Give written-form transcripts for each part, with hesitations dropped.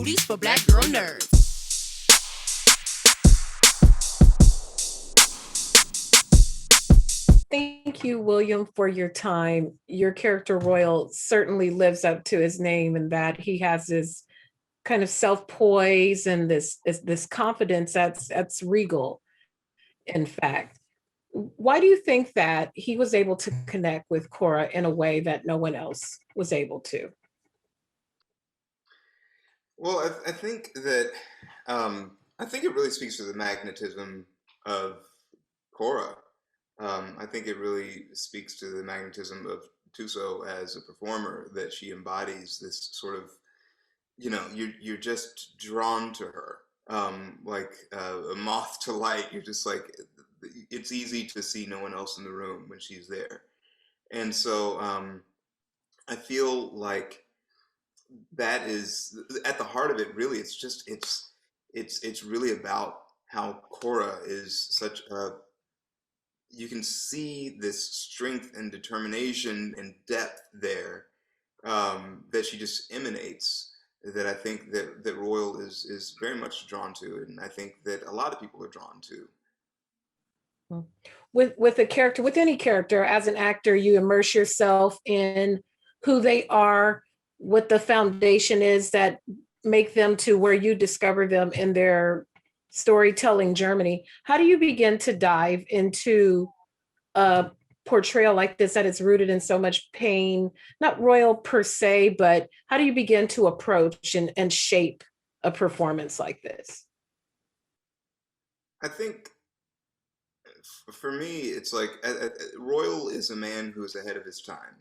booties for black girl nerds. Thank you, William, for your time. Your character Royal certainly lives up to his name in that he has this kind of self-poise and this confidence that's regal, in fact. Why do you think that he was able to connect with Korra in a way that no one else was able to? Well, I think that I think it really speaks to the magnetism of Cora. I think it really speaks to the magnetism of Tuso as a performer, that she embodies this sort of, you're just drawn to her, like a moth to light. You're just like, it's easy to see no one else in the room when she's there, and so I feel like that is at the heart of it. Really, it's really about how Cora is such a, you can see this strength and determination and depth there, that she just emanates, that I think that Royal is very much drawn to, and I think that a lot of people are drawn to. With a character, with any character, as an actor, you immerse yourself in who they are, what the foundation is that make them to where you discover them in their storytelling journey. How do you begin to dive into a portrayal like this that is rooted in so much pain, not royal per se, but how do you begin to approach and shape a performance like this? I think for me, it's like Royal is a man who is ahead of his time,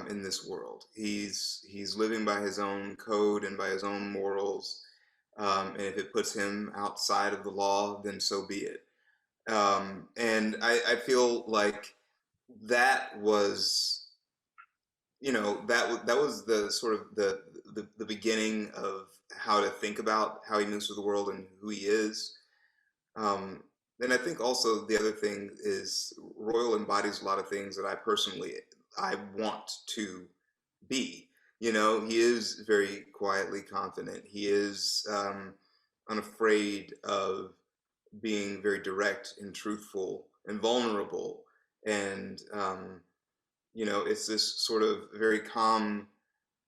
in this world. He's living by his own code and by his own morals, and if it puts him outside of the law, then so be it. And I feel like that was, that was the sort of the beginning of how to think about how he moves through the world and who he is. Um, and I think also the other thing is Royal embodies a lot of things that I want to be. He is very quietly confident. He is unafraid of being very direct and truthful and vulnerable. And it's this sort of very calm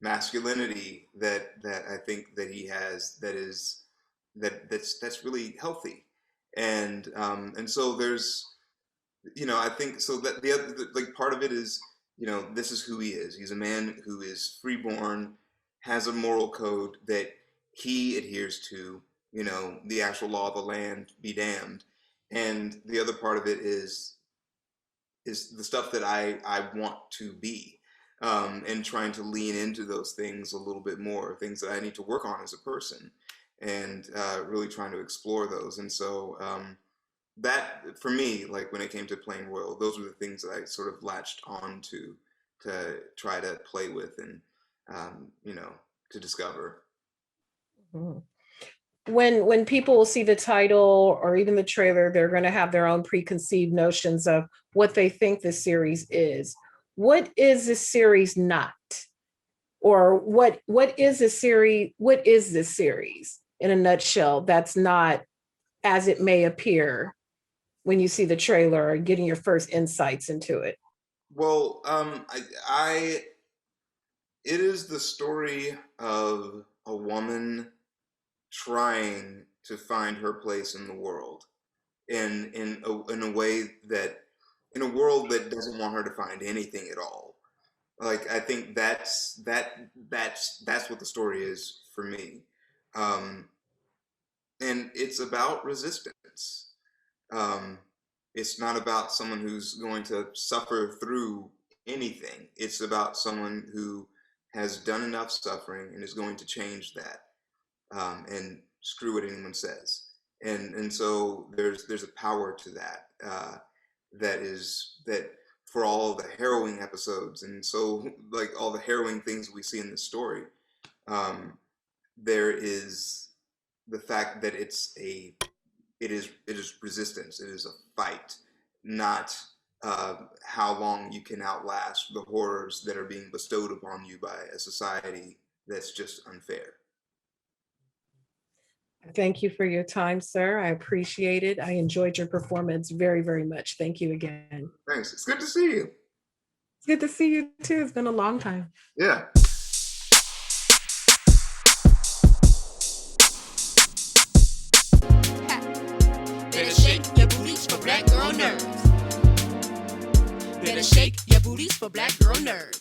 masculinity that I think that he has, that's really healthy. And so there's, I think so that the other, like, part of it is, this is who he is. He's a man who is freeborn, has a moral code that he adheres to, the actual law of the land be damned. And the other part of it is the stuff that I want to be, and trying to lean into those things a little bit more, things that I need to work on as a person, and really trying to explore those. And so that, for me, like when it came to playing Royal, those were the things that I sort of latched on to try to play with and, to discover. Mhm. When people will see the title or even the trailer, they're going to have their own preconceived notions of what they think the series is. What is this series not? Or what is this series? What is this series in a nutshell that's not as it may appear when you see the trailer or getting your first insights into it? Well, it is the story of a woman trying to find her place in the world, in a way that, in a world that doesn't want her to find anything at all. Like, I think that's what the story is for me. um and it's about resistance. um it's not about someone who's going to suffer through anything. It's about someone who has done enough suffering and is going to change that, and screw what anyone says. And so there's a power to that, that for all the harrowing episodes, and so, like, all the harrowing things we see in this story, um, there is the fact that it is resistance. It is a fight, not how long you can outlast the horrors that are being bestowed upon you by a society that's just unfair. Thank you for your time, sir. I appreciate it. I enjoyed your performance very, very much. Thank you again. Thanks. It's good to see you. It's good to see you too. It's been a long time. Yeah. Better shake your booties for black girl nerves. Better shake your booties for black girl nerves.